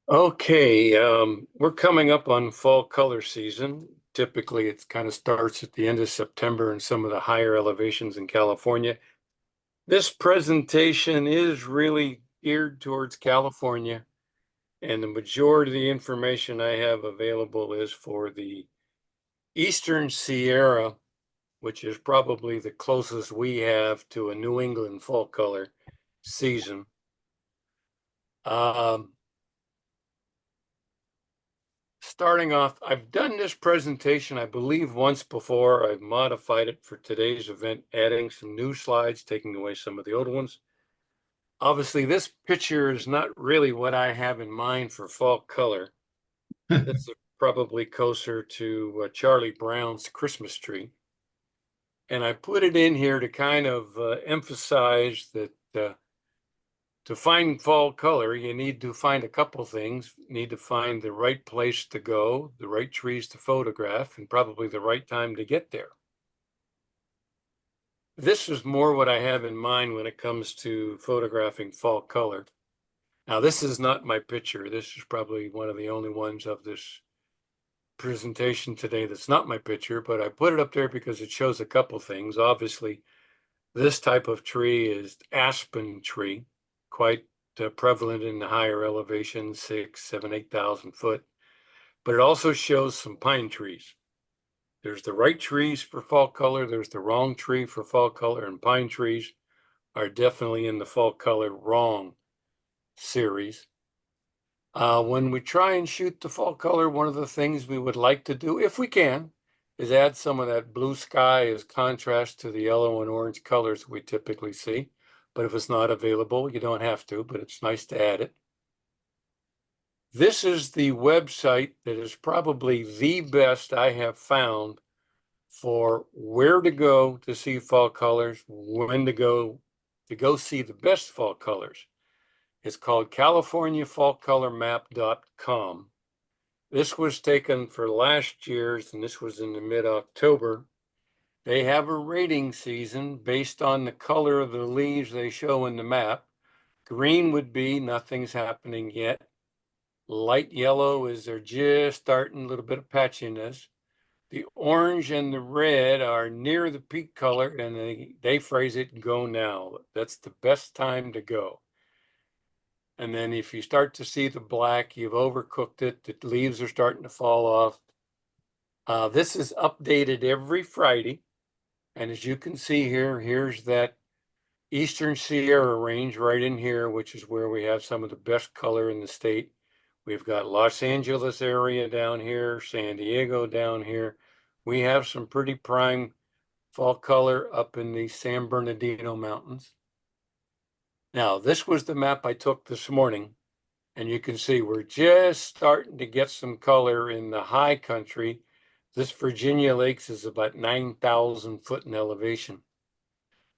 Okay, we're coming up on fall color season. Typically, it kind of starts at the end of September in some of the higher elevations in California. This presentation is really geared towards California, and the majority of the information I have available is for the Eastern Sierra, which is probably the closest we have to a New England fall color season. Starting off, I've done this presentation, I believe, once before. I've modified it for today's event, adding some new slides, taking away some of the old ones. Obviously, this picture is not really what I have in mind for fall color. This is probably closer to Charlie Brown's Christmas tree. And I put it in here to kind of emphasize that to find fall color, you need to find a couple things. You need to find the right place to go, the right trees to photograph, and probably the right time to get there. This is more what I have in mind when it comes to photographing fall color. Now, this is not my picture. This is probably one of the only ones of this presentation today that's not my picture, but I put it up there because it shows a couple things. Obviously, this type of tree is aspen tree, quite prevalent in the higher elevations, 6, 7, 8,000 foot. But it also shows some pine trees. There's the right trees for fall color. There's the wrong tree for fall color, and pine trees are definitely in the fall color wrong series. When we try and shoot the fall color, one of the things we would like to do, if we can, is add some of that blue sky as contrast to the yellow and orange colors we typically see. But if it's not available, you don't have to, but it's nice to add it. This is the website that is probably the best I have found for where to go to see fall colors, when to go see the best fall colors. It's called CaliforniaFallColorMap.com. This was taken for last year's, and this was in the mid-October. They have a rating season based on the color of the leaves they show in the map. Green would be nothing's happening yet. Light yellow is they're just starting, a little bit of patchiness. The orange and the red are near the peak color, and they phrase it, go now. That's the best time to go. And then if you start to see the black, you've overcooked it. The leaves are starting to fall off. This is updated every Friday. And as you can see here, here's that Eastern Sierra range right in here, which is where we have some of the best color in the state. We've got Los Angeles area down here, San Diego down here. We have some pretty prime fall color up in the San Bernardino Mountains. Now, this was the map I took this morning. And you can see we're just starting to get some color in the high country. This Virginia Lakes is about 9,000 foot in elevation.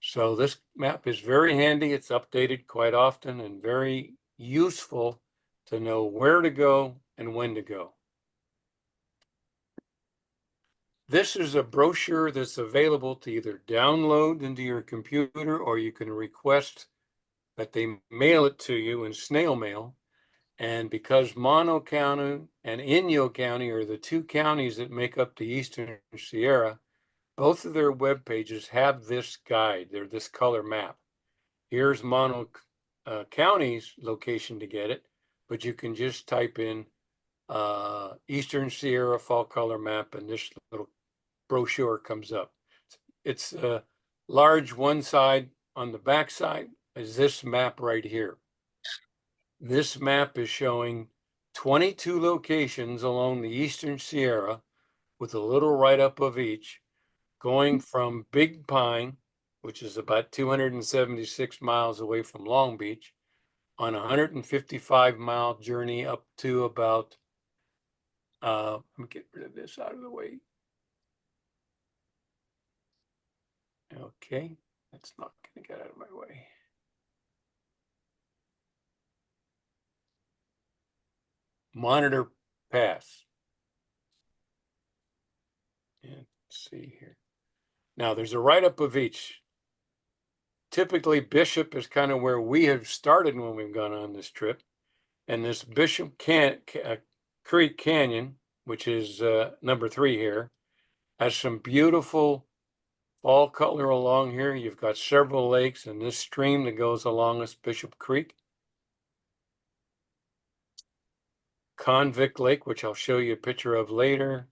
So this map is very handy. It's updated quite often and very useful to know where to go and when to go. This is a brochure that's available to either download into your computer or you can request that they mail it to you in snail mail. And because Mono County and Inyo County are the two counties that make up the Eastern Sierra, both of their web pages have this guide. They're this color map. Here's Mono County's location to get it, but you can just type in Eastern Sierra fall color map and this little brochure comes up. It's large one side. On the back side is this map right here. This map is showing 22 locations along the Eastern Sierra with a little write-up of each, going from Big Pine, which is about 276 miles away from Long Beach, on a 155-mile journey up to about, let me get rid of this out of the way. Okay, that's not going to get out of my way. Monitor Pass. And let's see here. Now there's a write-up of each. typically Bishop is kind of where we have started when we've gone on this trip. And this Creek Canyon, which is number 3 here, has some beautiful fall color along here. You've got several lakes and this stream that goes along this Bishop Creek. Convict Lake, which I'll show you a picture of later.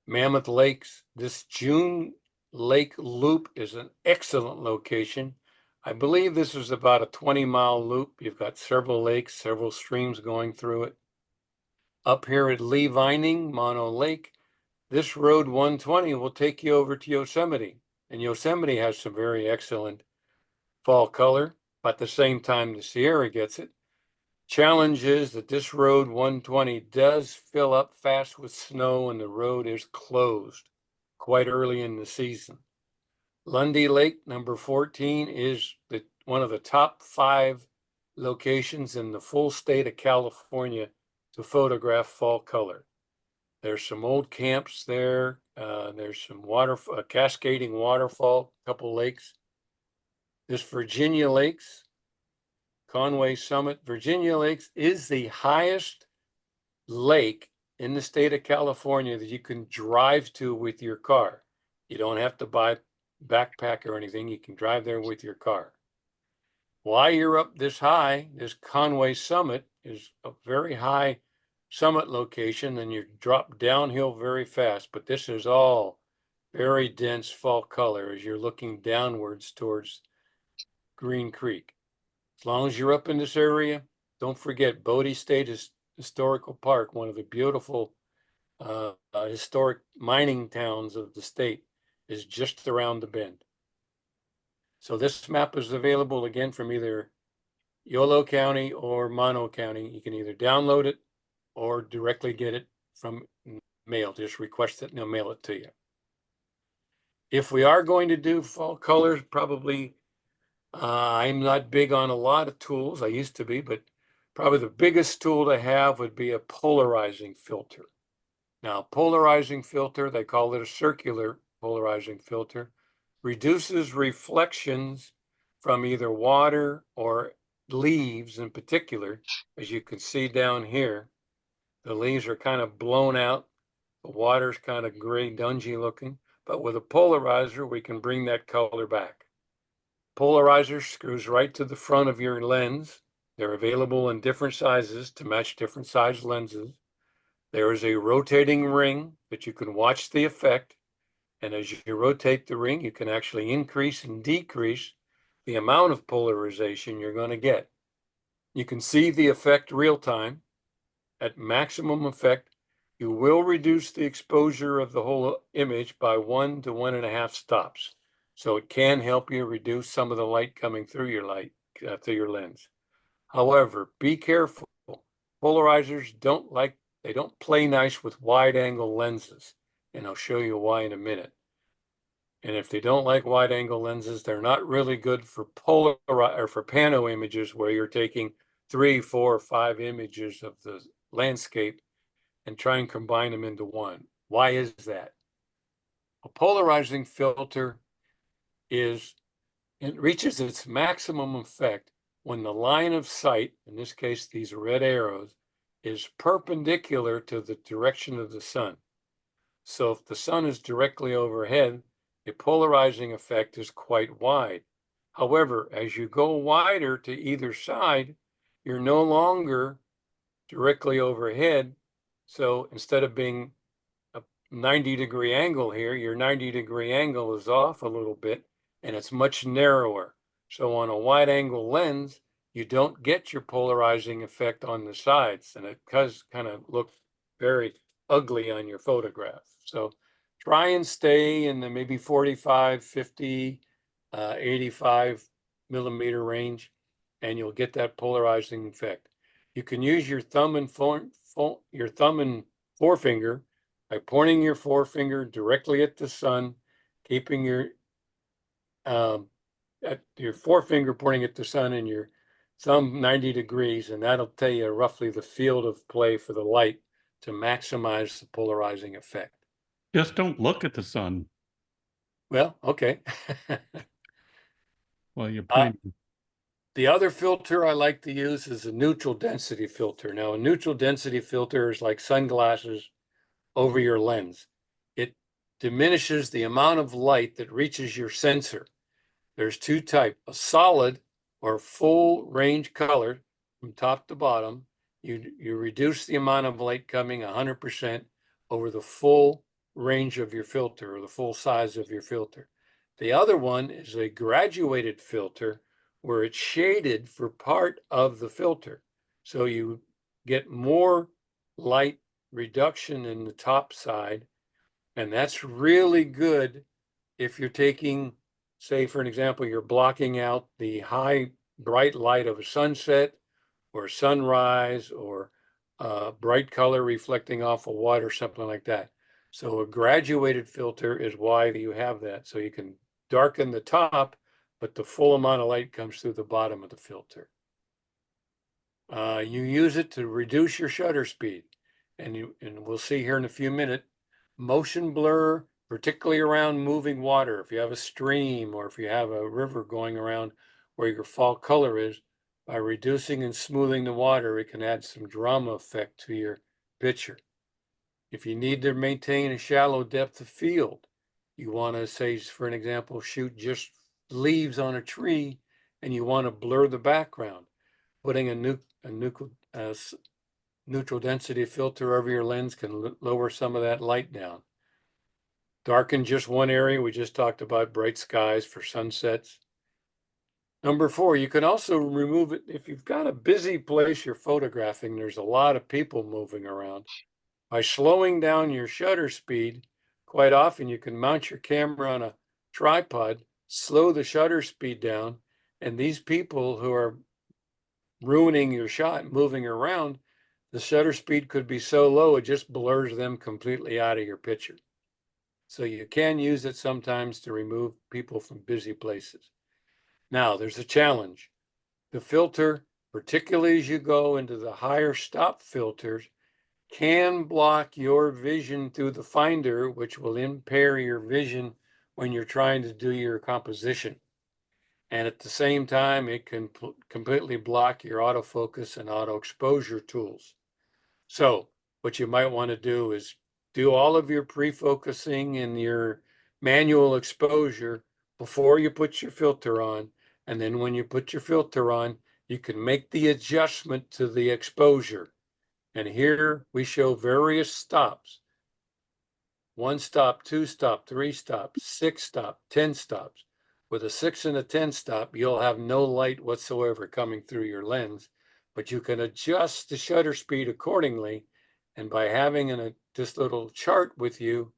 Mammoth Lakes. This June Lake Loop is an excellent location. I believe this is about a 20-mile loop. You've got several lakes, several streams going through it. Up here at Lee Vining, Mono Lake, this Road 120 will take you over to Yosemite. And Yosemite has some very excellent fall color, but at the same time the Sierra gets it. Challenge is that this Road 120 does fill up fast with snow and the road is closed quite early in the season. Lundy Lake, number 14, is one of the top 5 locations in the full state of California to photograph fall color. There's some old camps there. There's some cascading waterfall, a couple lakes. This Virginia Lakes, Conway Summit. Virginia Lakes is the highest lake in the state of California that you can drive to with your car. You don't have to buy a backpack or anything. You can drive there with your car. While you're up this high, this Conway Summit is a very high summit location and you drop downhill very fast, but this is all very dense fall color as you're looking downwards towards Green Creek. As long as you're up in this area, don't forget Bodie State Historical Park, one of the beautiful historic mining towns of the state, is just around the bend. So this map is available again from either Yolo County or Mono County. You can either download it or directly get it from mail. Just request it and they'll mail it to you. If we are going to do fall colors, probably I'm not big on a lot of tools. I used to be, but probably the biggest tool to have would be a polarizing filter. Now, polarizing filter, they call it a circular polarizing filter, reduces reflections from either water or leaves in particular. As you can see down here, the leaves are kind of blown out. The water's kind of gray, dungy looking, but with a polarizer, we can bring that color back. Polarizer screws right to the front of your lens. They're available in different sizes to match different size lenses. There is a rotating ring that you can watch the effect. And as you rotate the ring, you can actually increase and decrease the amount of polarization you're going to get. You can see the effect real time. At maximum effect, you will reduce the exposure of the whole image by 1 to 1.5 stops. So it can help you reduce some of the light coming through your through your lens. However, be careful. Polarizers they don't play nice with wide angle lenses. And I'll show you why in a minute. And if they don't like wide angle lenses, they're not really good for for pano images where you're taking 3, 4, 5 images of the landscape and try and combine them into one. Why is that? A polarizing filter it reaches its maximum effect when the line of sight, in this case, these red arrows, is perpendicular to the direction of the sun. So if the sun is directly overhead, the polarizing effect is quite wide. However, as you go wider to either side, you're no longer directly overhead. So instead of being a 90-degree angle here, your 90-degree angle is off a little bit and it's much narrower. So on a wide angle lens, you don't get your polarizing effect on the sides and it does kind of look very ugly on your photograph. So try and stay in the maybe 45, 50, 85 millimeter range and you'll get that polarizing effect. You can use your thumb and forefinger by pointing your forefinger directly at the sun, keeping your forefinger pointing at the sun and your thumb 90 degrees, and that'll tell you roughly the field of play for the light to maximize the polarizing effect. Just don't look at the sun. Well, okay. Well, you're Uh, pointing. the other filter I like to use is a neutral density filter. Now, a neutral density filter is like sunglasses over your lens. It diminishes the amount of light that reaches your sensor. There's two types, a solid or full range color from top to bottom. You reduce the amount of light coming 100% over the full range of your filter or the full size of your filter. The other one is a graduated filter where it's shaded for part of the filter. So you get more light reduction in the top side. And that's really good if you're taking, say, for an example, you're blocking out the high bright light of a sunset or sunrise or bright color reflecting off of water, something like that. So a graduated filter is why you have that. So you can darken the top, but the full amount of light comes through the bottom of the filter. You use it to reduce your shutter speed. And we'll see here in a few minutes, motion blur, particularly around moving water. If you have a stream or if you have a river going around where your fall color is, by reducing and smoothing the water, it can add some drama effect to your picture. If you need to maintain a shallow depth of field, you want to say, for an example, shoot just leaves on a tree and you want to blur the background, putting a neutral density filter over your lens can lower some of that light down. Darken just one area. We just talked about bright skies for sunsets. Number 4, you can also remove it if you've got a busy place you're photographing, there's a lot of people moving around. By slowing down your shutter speed, quite often you can mount your camera on a tripod, slow the shutter speed down, and these people who are ruining your shot, moving around, the shutter speed could be so low it just blurs them completely out of your picture. So you can use it sometimes to remove people from busy places. Now, there's a challenge. The filter, particularly as you go into the higher stop filters, can block your vision through the finder, which will impair your vision when you're trying to do your composition. And at the same time, it can completely block your autofocus and auto exposure tools. So what you might want to do is do all of your pre-focusing and your manual exposure before you put your filter on. And then when you put your filter on, you can make the adjustment to the exposure. And here we show various stops. 1 stop, 2 stop, 3 stops, 6 stop, 10 stops. With a 6 and a 10 stop, you'll have no light whatsoever coming through your lens, but you can adjust the shutter speed accordingly. And by having this little chart with you,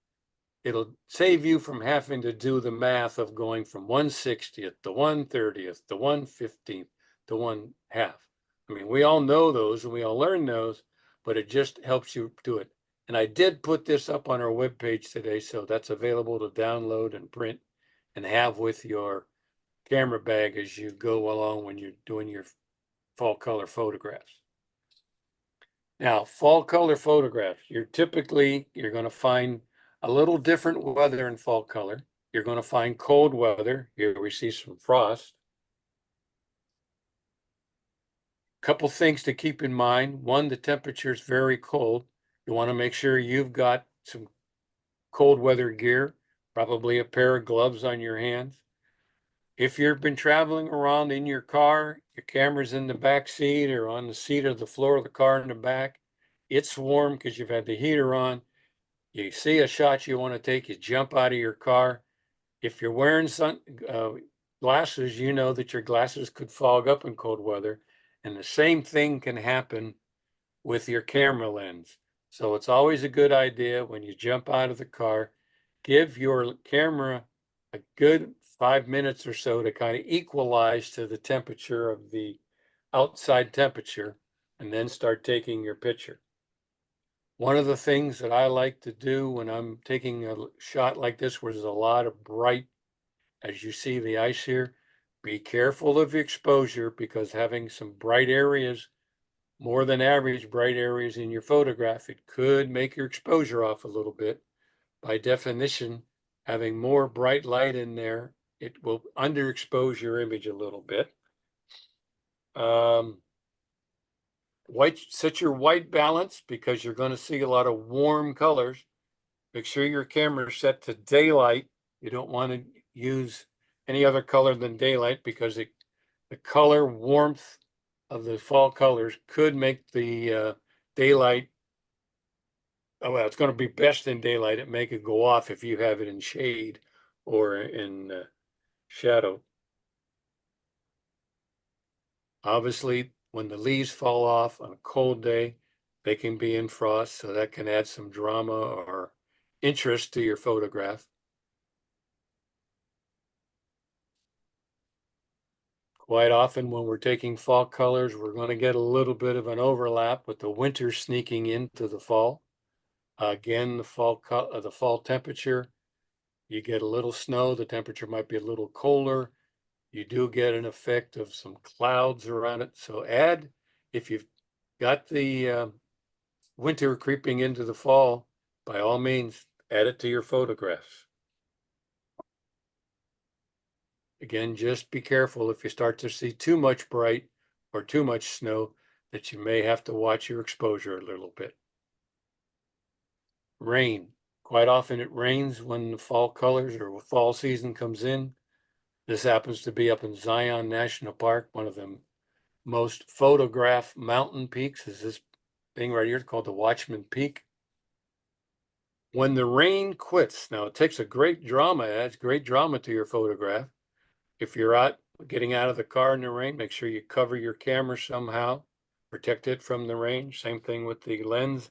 it'll save you from having to do the math of going from 1/60th to 1/30th to 1/15th to 1/2. I mean, we all know those and we all learn those, but it just helps you do it. And I did put this up on our webpage today, so that's available to download and print and have with your camera bag as you go along when you're doing your fall color photographs. Now, fall color photographs, you're going to find a little different weather in fall color. You're going to find cold weather. Here we see some frost. Couple things to keep in mind. One, the temperature is very cold. You want to make sure you've got some cold weather gear, probably a pair of gloves on your hands. If you've been traveling around in your car, your camera's in the back seat or on the seat of the floor of the car in the back, it's warm because you've had the heater on. You see a shot you want to take, you jump out of your car. If you're wearing glasses, you know that your glasses could fog up in cold weather. And the same thing can happen with your camera lens. So it's always a good idea when you jump out of the car, give your camera a good 5 minutes or so to kind of equalize to the temperature of the outside temperature, and then start taking your picture. One of the things that I like to do when I'm taking a shot like this, where there's a lot of bright, as you see the ice here, be careful of exposure because having some bright areas, more than average bright areas in your photograph, it could make your exposure off a little bit. By definition, having more bright light in there It will underexpose your image a little bit. Set your white balance because you're going to see a lot of warm colors. Make sure your camera is set to daylight. You don't want to use any other color than daylight because the color warmth of the fall colors could make the daylight. Oh, well, it's going to be best in daylight. It make it go off if you have it in shade or in shadow. Obviously, when the leaves fall off on a cold day, they can be in frost, so that can add some drama or interest to your photograph. Quite often when we're taking fall colors, we're going to get a little bit of an overlap with the winter sneaking into the fall. Again, the fall temperature, you get a little snow, the temperature might be a little colder. You do get an effect of some clouds around it. So if you've got the winter creeping into the fall, by all means, add it to your photographs. Again, just be careful if you start to see too much bright or too much snow that you may have to watch your exposure a little bit. Rain. Quite often it rains when the fall colors or fall season comes in. This happens to be up in Zion National Park, one of the most photographed mountain peaks is this thing right here called the Watchman Peak. When the rain quits, now it takes a great drama, adds great drama to your photograph. If you're getting out of the car in the rain, make sure you cover your camera somehow, protect it from the rain. Same thing with the lens.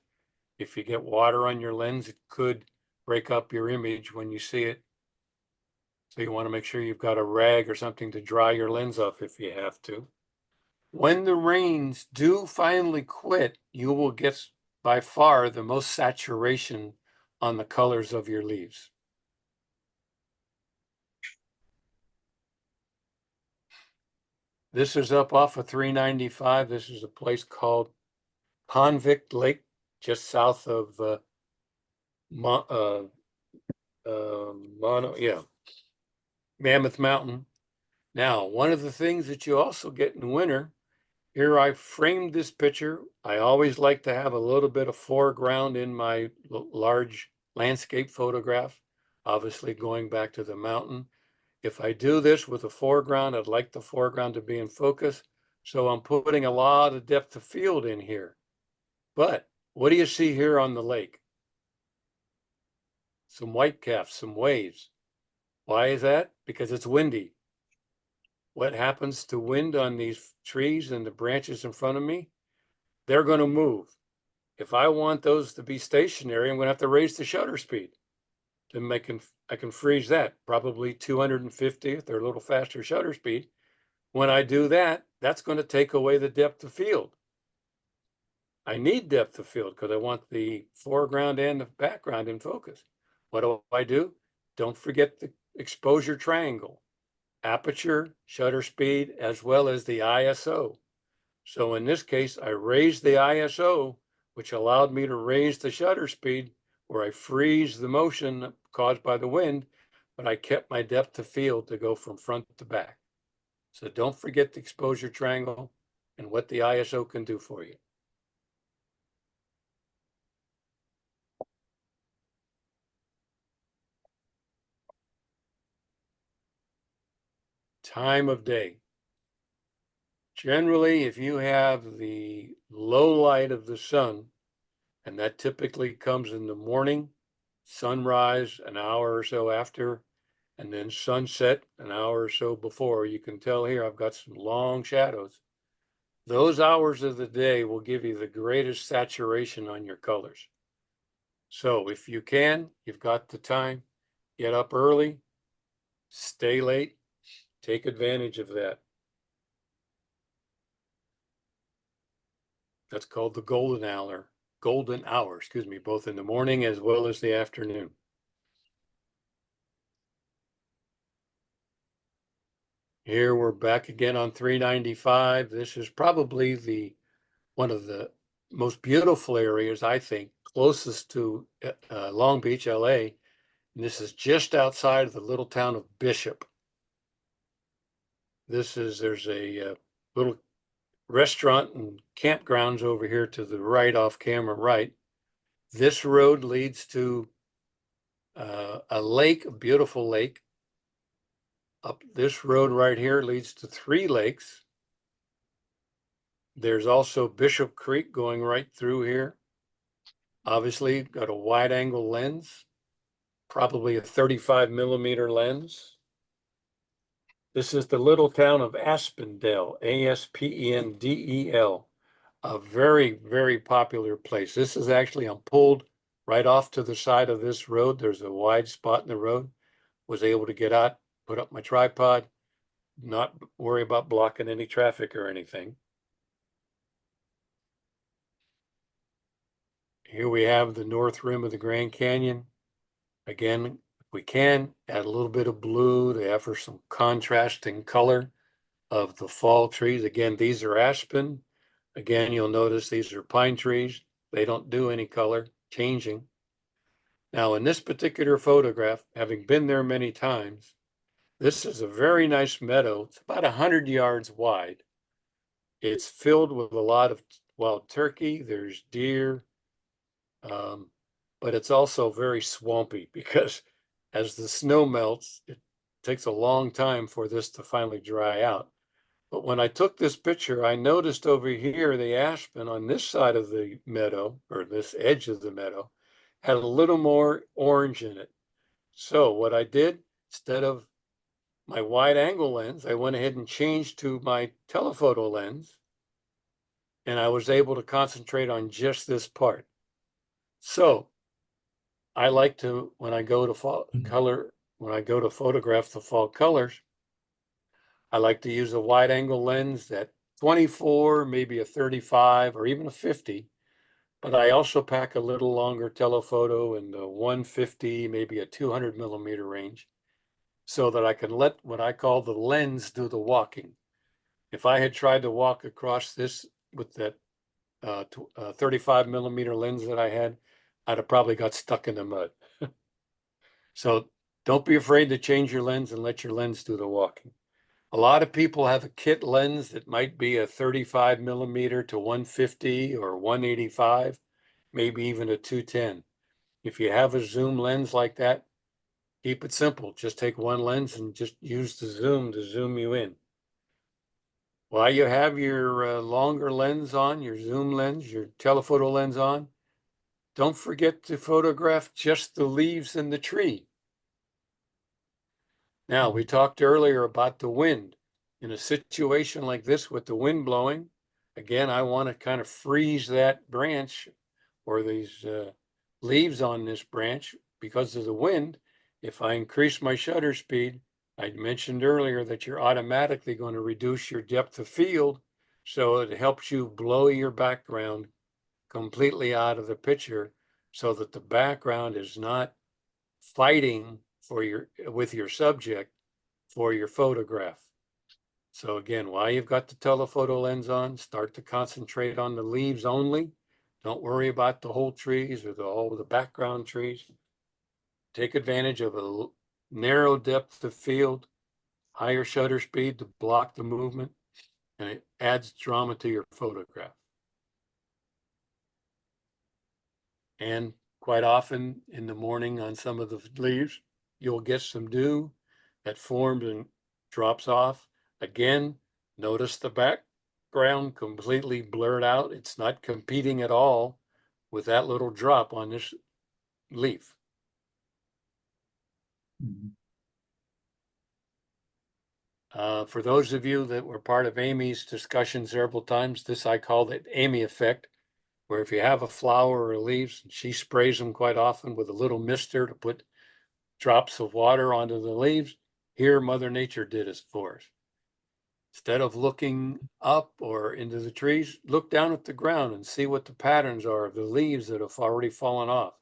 If you get water on your lens, it could break up your image when you see it. So you want to make sure you've got a rag or something to dry your lens off if you have to. When the rains do finally quit, you will get by far the most saturation on the colors of your leaves. This is up off of 395. This is a place called Convict Lake, just south of Mammoth Mountain. Now, one of the things that you also get in winter, here I framed this picture. I always like to have a little bit of foreground in my large landscape photograph, obviously going back to the mountain. If I do this with a foreground, I'd like the foreground to be in focus. So I'm putting a lot of depth of field in here. But what do you see here on the lake? Some whitecaps, some waves. Why is that? Because it's windy. What happens to wind on these trees and the branches in front of me? They're going to move. If I want those to be stationary, I'm going to have to raise the shutter speed. Then I can freeze that, probably 250th or a little faster shutter speed. When I do that, that's going to take away the depth of field. I need depth of field because I want the foreground and the background in focus. What do? Don't forget the exposure triangle, aperture, shutter speed, as well as the ISO. So in this case, I raised the ISO, which allowed me to raise the shutter speed where I freeze the motion caused by the wind, but I kept my depth of field to go from front to back. So don't forget the exposure triangle and what the ISO can do for you. Time of day. Generally, if you have the low light of the sun, and that typically comes in the morning, sunrise an hour or so after, and then sunset an hour or so before, you can tell here I've got some long shadows. Those hours of the day will give you the greatest saturation on your colors. So if you can, you've got the time, get up early, stay late, take advantage of that. That's called the golden hour, both in the morning as well as the afternoon. Here we're back again on 395. This is probably one of the most beautiful areas, I think, closest to Long Beach, LA. And this is just outside of the little town of Bishop. There's a little restaurant and campgrounds over here to the right, off camera right. This road leads to a lake, a beautiful lake. Up this road right here leads to 3 lakes. There's also Bishop Creek going right through here. Obviously, got a wide angle lens, probably a 35 millimeter lens. This is the little town of Aspendell, Aspendel, a very, very popular place. This is actually, I'm pulled right off to the side of this road. There's a wide spot in the road. Was able to get out, put up my tripod, not worry about blocking any traffic or anything. Here we have the north rim of the Grand Canyon. Again, if we can, add a little bit of blue to offer some contrasting color of the fall trees. Again, these are aspen. Again, you'll notice these are pine trees. They don't do any color changing. Now, in this particular photograph, having been there many times, this is a very nice meadow. It's about 100 yards wide. It's filled with a lot of wild turkey. There's deer, but it's also very swampy because as the snow melts, it takes a long time for this to finally dry out. But when I took this picture, I noticed over here the aspen on this side of the meadow, or this edge of the meadow, had a little more orange in it. So what I did, instead of my wide angle lens, I went ahead and changed to my telephoto lens, and I was able to concentrate on just this part. So I like to, when I go to photograph the fall colors, I like to use a wide angle lens that 24, maybe a 35, or even a 50. But I also pack a little longer telephoto in the 150, maybe a 200 millimeter range, so that I can let what I call the lens do the walking. If I had tried to walk across this with that 35 millimeter lens that I had, I'd have probably got stuck in the mud. So don't be afraid to change your lens and let your lens do the walking. A lot of people have a kit lens that might be a 35 millimeter to 150 or 185, maybe even a 210. If you have a zoom lens like that, keep it simple. Just take one lens and just use the zoom to zoom you in. While you have your longer lens on, your zoom lens, your telephoto lens on, don't forget to photograph just the leaves in the tree. Now, we talked earlier about the wind. In a situation like this with the wind blowing, again, I want to kind of freeze that branch or these leaves on this branch because of the wind. If I increase my shutter speed, I mentioned earlier that you're automatically going to reduce your depth of field. So it helps you blow your background completely out of the picture so that the background is not fighting with your subject for your photograph. So again, while you've got the telephoto lens on, start to concentrate on the leaves only. Don't worry about the whole trees or all the background trees. Take advantage of a narrow depth of field, higher shutter speed to block the movement, and it adds drama to your photograph. And quite often in the morning on some of the leaves, you'll get some dew that forms and drops off. Again, notice the background completely blurred out. It's not competing at all with that little drop on this leaf. Mhm. For those of you that were part of Amy's discussion several times, this I call it Amy effect, where if you have a flower or leaves, she sprays them quite often with a little mister to put drops of water onto the leaves. Here, Mother Nature did it for us. Instead of looking up or into the trees, look down at the ground and see what the patterns are of the leaves that have already fallen off.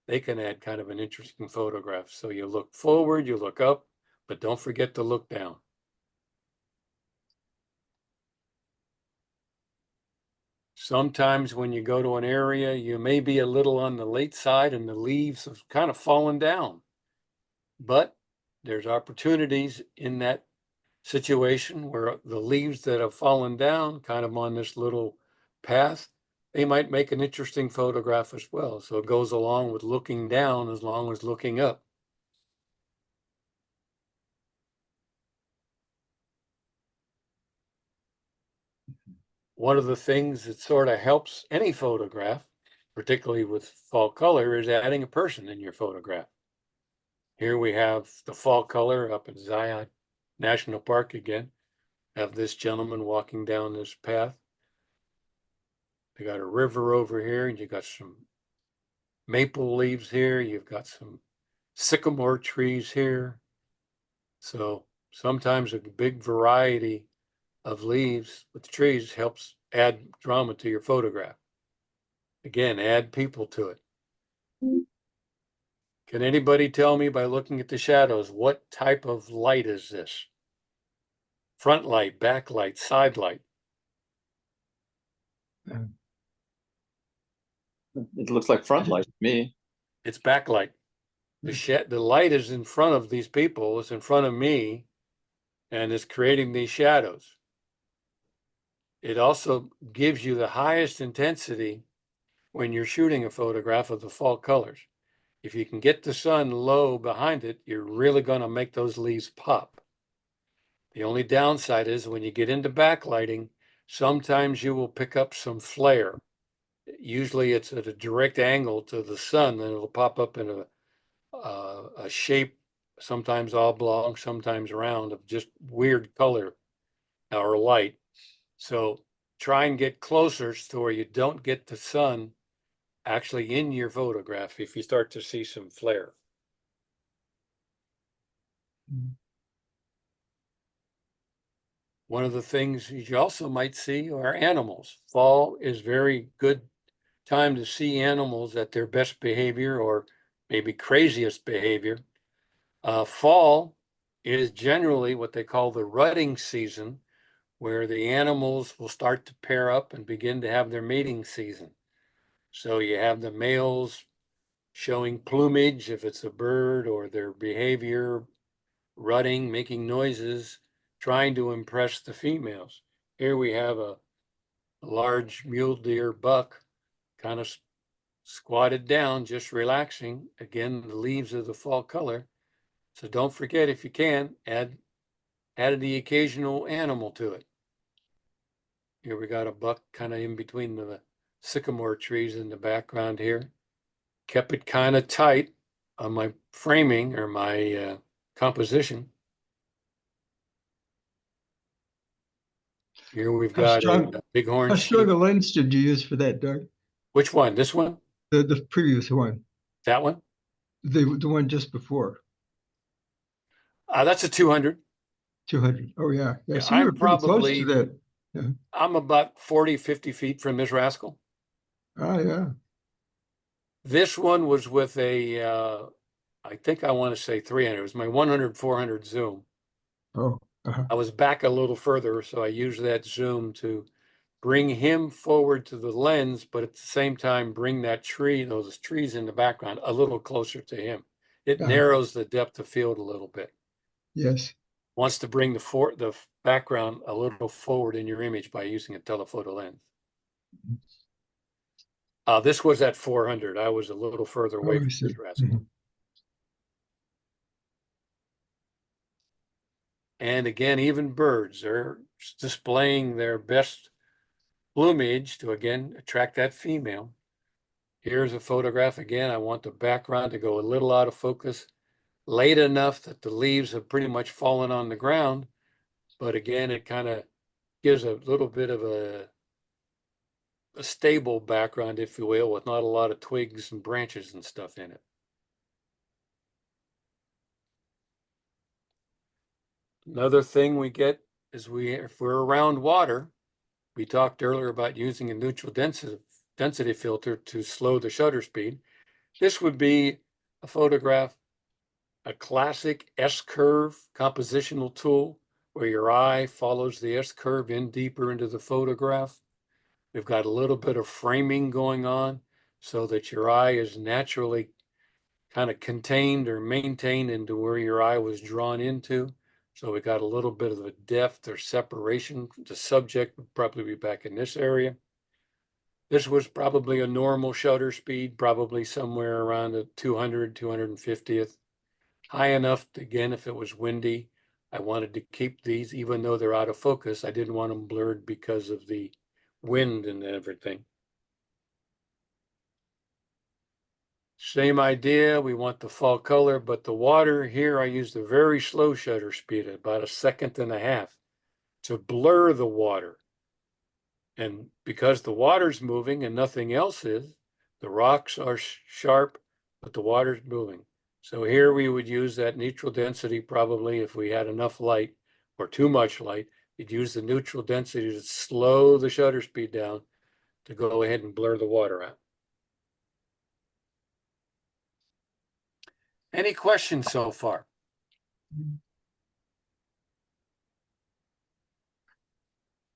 They can add kind of an interesting photograph. So you look forward, you look up, but don't forget to look down. Sometimes when you go to an area, you may be a little on the late side and the leaves have kind of fallen down. But there's opportunities in that situation where the leaves that have fallen down kind of on this little path, they might make an interesting photograph as well. So it goes along with looking down as long as looking up. One of the things that sort of helps any photograph, particularly with fall color, is adding a person in your photograph. Here we have the fall color up at Zion National Park again. Have this gentleman walking down this path. They got a river over here, and you got some maple leaves here. You've got some sycamore trees here. So sometimes a big variety of leaves with trees helps add drama to your photograph. Again, add people to it. Can anybody tell me by looking at the shadows, what type of light is this? Front light, back light, side light? It looks like front light to me. It's backlight. The light is in front of these people, it's in front of me, and it's creating these shadows. It also gives you the highest intensity when you're shooting a photograph of the fall colors. If you can get the sun low behind it, you're really going to make those leaves pop. The only downside is when you get into backlighting, sometimes you will pick up some flare. Usually it's at a direct angle to the sun, and it'll pop up in a shape, sometimes oblong, sometimes round, of just weird color or light. So try and get closer to where you don't get the sun actually in your photograph if you start to see some flare. One of the things you also might see are animals. Fall is very good time to see animals at their best behavior or maybe craziest behavior. Fall is generally what they call the rutting season, where the animals will start to pair up and begin to have their mating season. So you have the males showing plumage if it's a bird, or their behavior, rutting, making noises, trying to impress the females. Here we have a large mule deer buck kind of squatted down, just relaxing. Again, the leaves of the fall color. So don't forget, if you can, add the occasional animal to it. Here we got a buck kind of in between the sycamore trees in the background here. Kept it kind of tight on my framing or my composition. Here we've got a bighorn How strong sheep. a lens did you use for that, Doug? Which one? This one? The previous one, That one? the one just before, That's a 200. 200. Oh yeah, yeah. Yeah, So you were pretty close to that. Yeah. I'm about 40, 50 feet from this rascal. Oh yeah. This one was with I think I want to say 300. It was my 100, 400 zoom. Oh. I was back a little further, so I used that zoom to bring him forward to the lens, but at the same time bring that tree, those trees in the background, a little closer to him. It narrows the depth of field a little bit. Yes. Wants to bring the background a little forward in your image by using a telephoto lens. This was at 400. I was a little further away from this rascal. And again, even birds are displaying their best plumage to, again, attract that female. Here's a photograph again. I want the background to go a little out of focus, late enough that the leaves have pretty much fallen on the ground. But again, it kind of gives a little bit of a stable background, if you will, with not a lot of twigs and branches and stuff in it. Another thing we get is if we're around water, we talked earlier about using a neutral density filter to slow the shutter speed. This would be a photograph, a classic S-curve compositional tool where your eye follows the S-curve in deeper into the photograph. We've got a little bit of framing going on so that your eye is naturally kind of contained or maintained into where your eye was drawn into. So we got a little bit of a depth or separation. The subject would probably be back in this area. This was probably a normal shutter speed, probably somewhere around a 200, 250th. High enough, again, if it was windy. I wanted to keep these, even though they're out of focus. I didn't want them blurred because of the wind and everything. Same idea, we want the fall color, but the water here, I used a very slow shutter speed, about a second and a half, to blur the water. And because the water's moving and nothing else is, the rocks are sharp, but the water's moving. So here we would use that neutral density probably if we had enough light or too much light, you'd use the neutral density to slow the shutter speed down to go ahead and blur the water out. Any questions so far?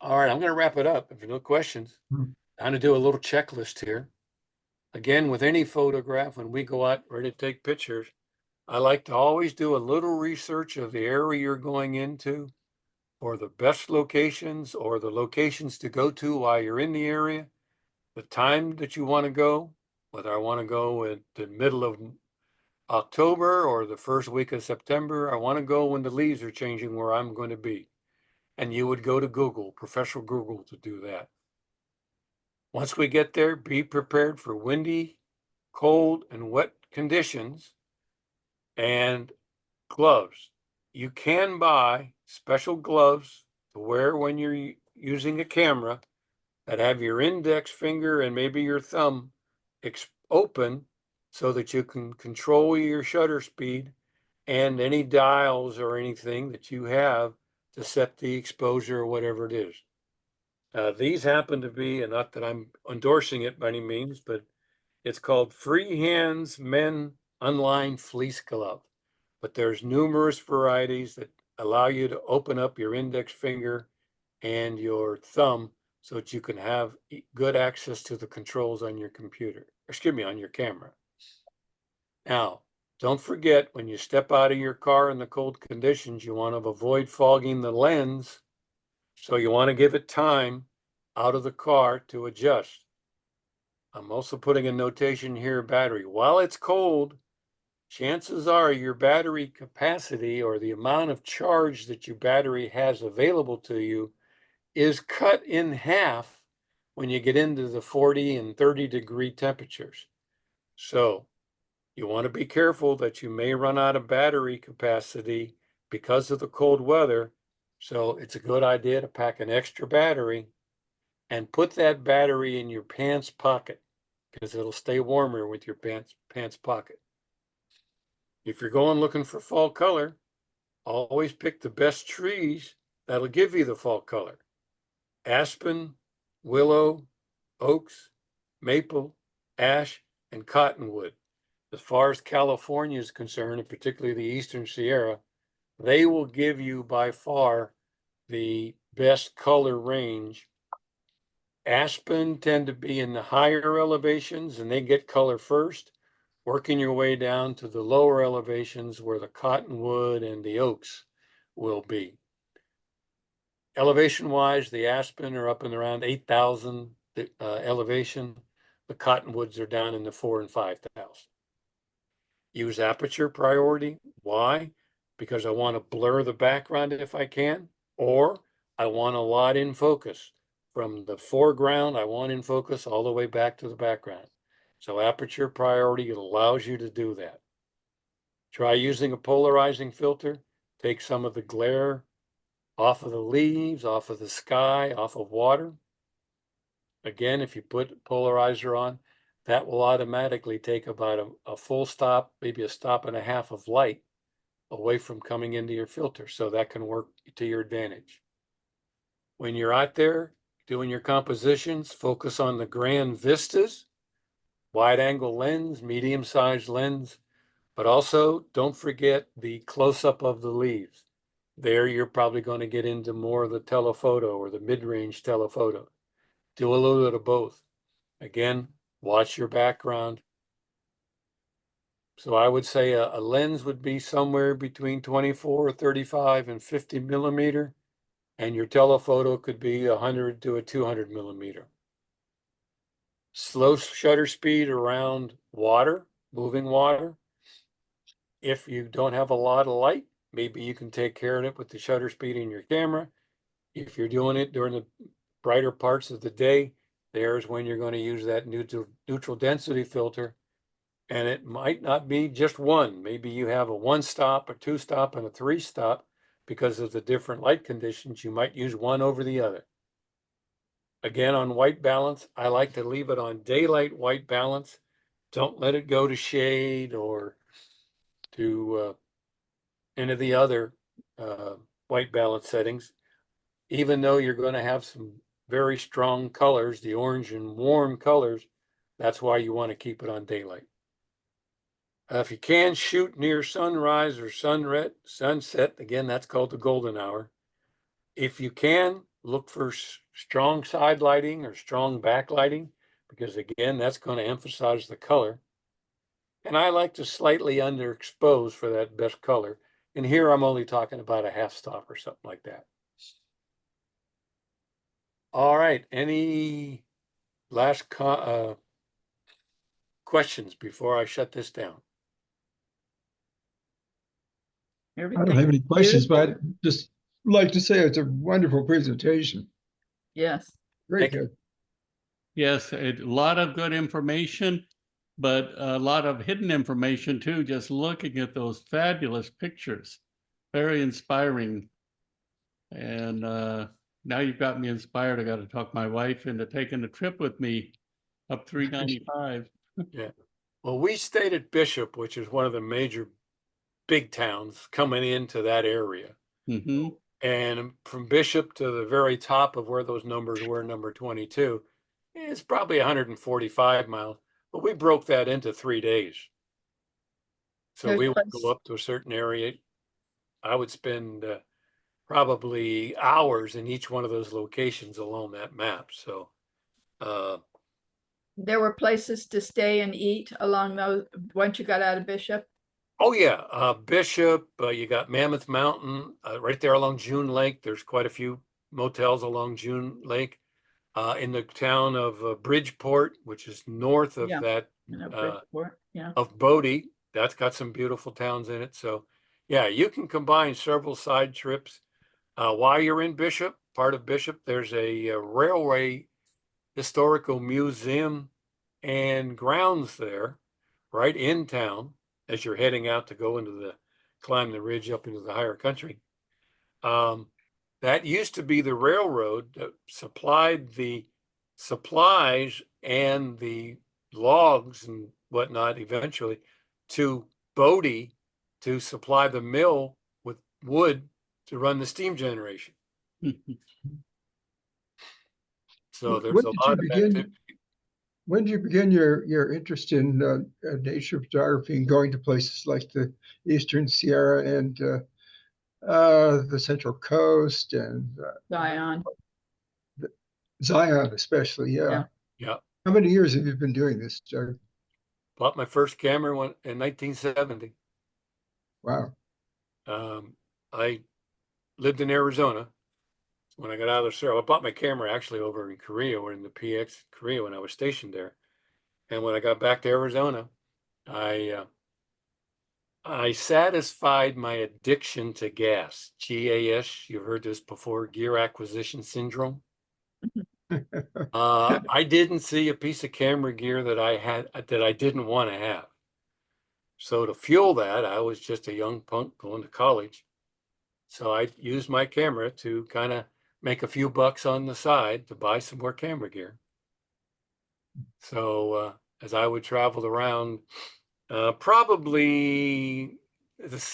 All right, I'm going to wrap it up. If there are no questions, I'm going to do a little checklist here. Again, with any photograph, when we go out ready to take pictures, I like to always do a little research of the area you're going into, or the best locations, or the locations to go to while you're in the area, the time that you want to go, whether I want to go at the middle of October or the first week of September. I want to go when the leaves are changing where I'm going to be. And you would go to Google, Professor Google, to do that. Once we get there, be prepared for windy, cold, and wet conditions and gloves. You can buy special gloves to wear when you're using a camera that have your index finger and maybe your thumb open so that you can control your shutter speed and any dials or anything that you have to set the exposure or whatever it is. These happen to be, and not that I'm endorsing it by any means, but it's called Freehands Men Unlined Fleece Glove. But there's numerous varieties that allow you to open up your index finger and your thumb so that you can have good access to the controls on your computer, excuse me, on your camera. Now, don't forget when you step out of your car in the cold conditions, you want to avoid fogging the lens. So you want to give it time out of the car to adjust. I'm also putting a notation here, battery. While it's cold, chances are your battery capacity or the amount of charge that your battery has available to you is cut in half when you get into the 40 and 30-degree temperatures. So you want to be careful that you may run out of battery capacity because of the cold weather. So it's a good idea to pack an extra battery and put that battery in your pants pocket because it'll stay warmer with your pants pocket. If you're going looking for fall color, always pick the best trees that'll give you the fall color. Aspen, willow, oaks, maple, ash, and cottonwood. As far as California is concerned, and particularly the Eastern Sierra, they will give you by far the best color range. Aspen tend to be in the higher elevations and they get color first, working your way down to the lower elevations where the cottonwood and the oaks will be. Elevation wise, the aspen are up in around 8,000 elevation. The cottonwoods are down in the 4,000 and 5,000. Use aperture priority. Why? Because I want to blur the background if I can, or I want a lot in focus. From the foreground, I want in focus all the way back to the background. So aperture priority allows you to do that. Try using a polarizing filter. Take some of the glare off of the leaves, off of the sky, off of water. Again, if you put polarizer on, that will automatically take about a full stop, maybe a stop and a half of light away from coming into your filter. So that can work to your advantage. When you're out there doing your compositions, focus on the grand vistas, wide angle lens, medium sized lens, but also don't forget the close up of the leaves. There you're probably going to get into more of the telephoto or the mid-range telephoto. Do a little bit of both. Again, watch your background. So I would say a lens would be somewhere between 24, 35, and 50 millimeter. And your telephoto could be 100 to a 200 millimeter. Slow shutter speed around water, moving water. If you don't have a lot of light, maybe you can take care of it with the shutter speed in your camera. If you're doing it during the brighter parts of the day, there's when you're going to use that neutral density filter. And it might not be just one. Maybe you have a 1-stop, a 2-stop, and a 3-stop because of the different light conditions. You might use one over the other. Again, on white balance, I like to leave it on daylight white balance. Don't let it go to shade or to any of the other white balance settings. Even though you're going to have some very strong colors, the orange and warm colors, that's why you want to keep it on daylight. If you can shoot near sunrise or sunset, again, that's called the golden hour. If you can, look for strong side lighting or strong backlighting, because again, that's going to emphasize the color. And I like to slightly underexpose for that best color. And here I'm only talking about a 1/2 stop or something like that. All right, any last questions before I shut this down? I don't have any questions, but I'd just like to say it's a wonderful presentation. Yes. Very Thank you. good. Yes, a lot of good information, but a lot of hidden information too, just looking at those fabulous pictures. Very inspiring. And now you've got me inspired. I got to talk my wife into taking a trip with me up 395. Yeah. Well, we stayed at Bishop, which is one of the major big towns coming into that area. Mm-hmm. And from Bishop to the very top of where those numbers were, number 22, it's probably 145 miles, but we broke that into 3 days. So There's we would place- go up to a certain area. I would spend probably hours in each one of those locations along that map. So, There were places to stay and eat along those, once you got out of Bishop. oh yeah, Bishop, you got Mammoth Mountain, right there along June Lake. There's quite a few motels along June Lake. In the town of Bridgeport, which is north of Yeah. that Bridgeport, yeah. of Bodie, that's got some beautiful towns in it. So yeah, you can combine several side trips. While you're in Bishop, part of Bishop, there's a railway historical museum and grounds there right in town as you're heading out to go into climb the ridge up into the higher country. That used to be the railroad that supplied the supplies and the logs and whatnot eventually to Bodie to supply the mill with wood to run the steam generation. So When there's a did lot you of begin- activity. When did you begin your interest in nature photography and going to places like the Eastern Sierra and the Central Coast and Zion. Zion especially? Yeah. Yeah. How many years have you been doing this, Doug? Bought my first camera in 1970. Wow. I lived in Arizona when I got out of the service. I bought my camera actually over in Korea or in the PX Korea when I was stationed there. And when I got back to Arizona, I satisfied my addiction to gas, GAS. You've heard this before, gear acquisition syndrome. I didn't see a piece of camera gear that I had that I didn't want to have. So to fuel that, I was just a young punk going to college. So I used my camera to kind of make a few bucks on the side to buy some more camera gear. So as I would travel around, probably the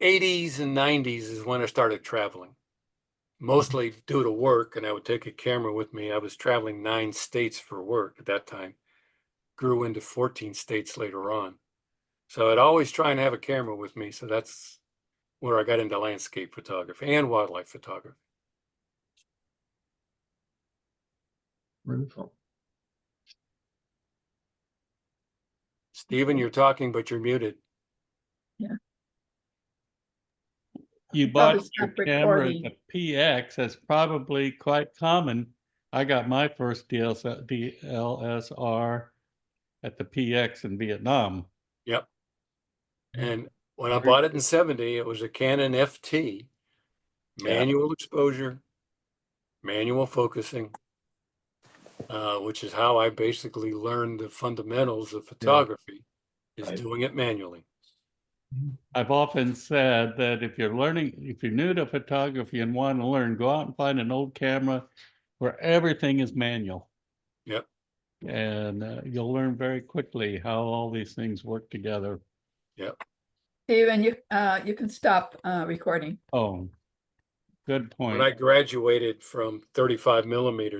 80s and 90s is when I started traveling, mostly due to work, and I would take a camera with me. I was traveling 9 states for work at that time, grew into 14 states later on. So I'd always try and have a camera with me. So that's where I got into landscape photography and wildlife photography. Wonderful. Stephen, you're talking, but you're muted. You Probably bought your stop camera at recording. the PX, that's probably quite common. I got my first DLSR at the PX in Vietnam. Yep. And when I Very- bought it in 70, it was a Canon FT, manual exposure, manual focusing, which is how I basically learned the fundamentals of photography, is Right. doing it manually. I've often said that if you're new to photography and want to learn, go out and find an old camera where everything is manual. Yep. And you'll learn very quickly how all these things work together. Steven, you can stop recording. Oh, good point. When I graduated from 35 millimeter,